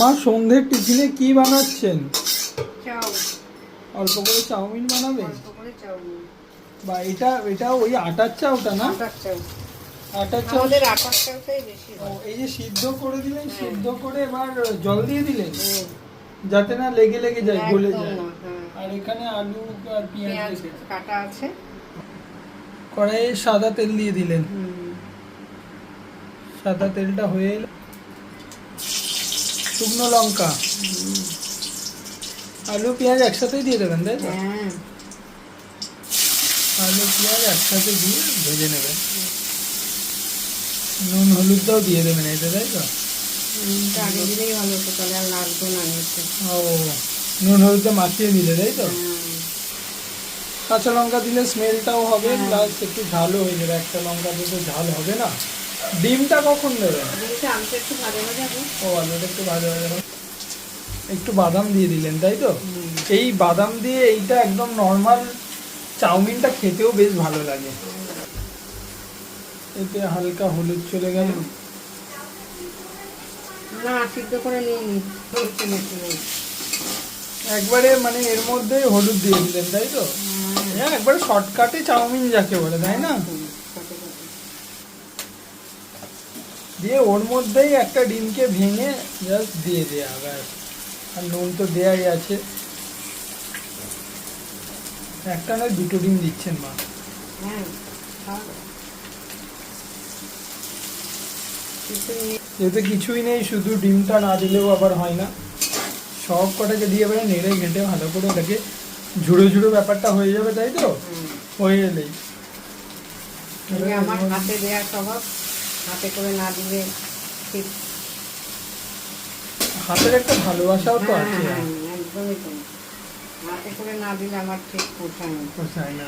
মা সন্ধ্যের টিফিনে কি বানাচ্ছেন? চাউ। অল্প করে চাউমিন বানাবে? অল্প করে চাউমিন। বা এটা ওই আটার চাউটা না? আটার চাউ। আটার চাউ। আমাদের আটার চাউটাই বেশি ও, হয়। এই যে সিদ্ধ করে দিলেন, সিদ্ধ করে এবার জল দিয়ে দিলেন হুম। যাতে না লেগে লেগে যায়, গলে একদম যায়। না, হ্যাঁ। আর এখানে আলু আর পেঁয়াজ পেঁয়াজ রেখে কাটা আছে। কড়াইয়ে সাদা তেল দিয়ে দিলেন। হুম। সাদা তেলটা হয়ে এলে শুকনো লঙ্কা, আলু পেঁয়াজ একসাথেই দিয়ে দেবেন, তাই তো? হ্যাঁ। আলু পেঁয়াজ একসাথে দিয়ে ভেজে নেবেন। নুন হলুদটাও দিয়ে দেবেন এতে, তাই তো? নুনটা আগে দিলেই ভালো হতো, তাহলে আর লাগতো না নিচে। ও, নুন হলুদটা মাখিয়ে দিলে, তাই তো? কাঁচা লঙ্কা দিলে স্মেলটাও হবে, প্লাস একটু ঝালও হয়ে যাবে। একটা লঙ্কা দিয়ে তো ঝাল হবে না। ডিমটা কখন দেবেন? ডিমটা আলুটা একটু ভাজা ভাজা হবে। ও, আলুটা একটু ভাজা ভাজা হবে। একটু বাদাম দিয়ে দিলেন, তাই তো? এই বাদাম দিয়ে এইটা একদম নর্মাল চাউমিনটা খেতেও বেশ ভালো লাগে। এতে হালকা হলুদ চলে গেল। না, সিদ্ধ করে নিইনি। একবারে মানে এর মধ্যে হলুদ দিয়ে দিলেন, তাই তো? হ্যাঁ, একবারে শর্টকাটে চাউমিন যাকে বলে, তাই না? দিয়ে ওর মধ্যেই একটা ডিমকে ভেঙে জাস্ট দিয়ে দেওয়া, ব্যাস। আর নুন তো দেয়াই আছে। একটা নয়, দুটো ডিম দিচ্ছেন মা? হ্যাঁ। এতে কিছুই নেই, শুধু ডিমটা না দিলেও আবার হয় না। সব কটাকে দিয়ে এবারে নেড়ে ঘেঁটে ভালো করে ওটাকে ঝুড়ো ঝুড়ো ব্যাপারটা হয়ে যাবে, তাই তো? হয়ে এলেই আমার হাতে দেওয়ার স্বভাব, হাতে করে না দিলে ঠিক। হাতের একটা ভালোবাসাও তো আছে। একদমই তো। হাতে করে না দিলে আমার ঠিক পোষায় না।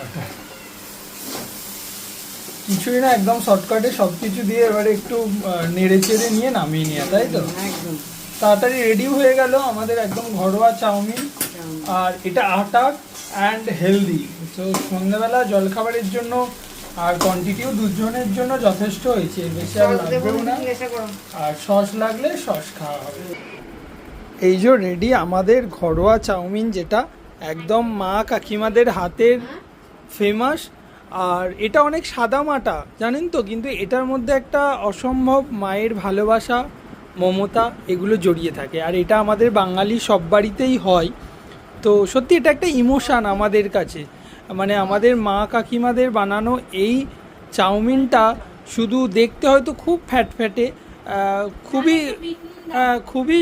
কিছুই না, একদম শর্টকাটে সবকিছু দিয়ে এবারে একটু নেড়ে চেড়ে নিয়ে নামিয়ে নিয়ে, তাই তো? একদম তাড়াতাড়ি রেডি হয়ে গেল আমাদের একদম ঘরোয়া চাউমিন। আর এটা আটা অ্যান্ড হেলদি, তো সন্ধ্যাবেলা জলখাবারের জন্য আর কোয়ান্টিটিও দুজনের জন্য যথেষ্ট হয়েছে, বেশি আর লাগবেও না। আর সস লাগলে সস খাওয়া হবে। এই যে রেডি আমাদের ঘরোয়া চাউমিন, যেটা একদম মা কাকিমাদের হাতের ফেমাস। আর এটা অনেক সাদা মাটা, জানেন তো, কিন্তু এটার মধ্যে একটা অসম্ভব মায়ের ভালোবাসা, মমতা এগুলো জড়িয়ে থাকে। আর এটা আমাদের বাঙালি সব বাড়িতেই হয়। তো সত্যি এটা একটা ইমোশান আমাদের কাছে। মানে আমাদের মা কাকিমাদের বানানো এই চাউমিনটা শুধু দেখতে হয়তো খুব ফ্যাটফ্যাটে, খুবই খুবই